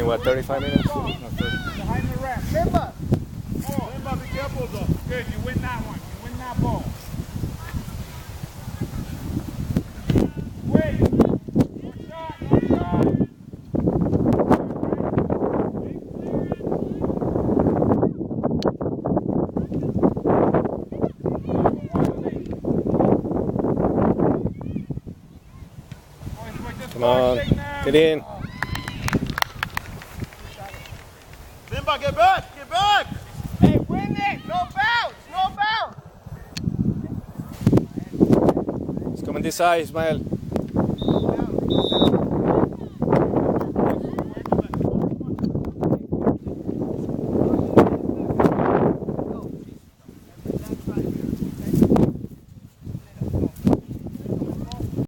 what, 35 minutes? No, 30. Behind the rack. Simba! Oh, Simba, be careful though. Good, you win that one. You win that ball. Wait! No shot, no shot! Come on, get in. Simba, get back! Get back! Hey, win it! No bounce! No bounce! Let's come on this side, Ismael.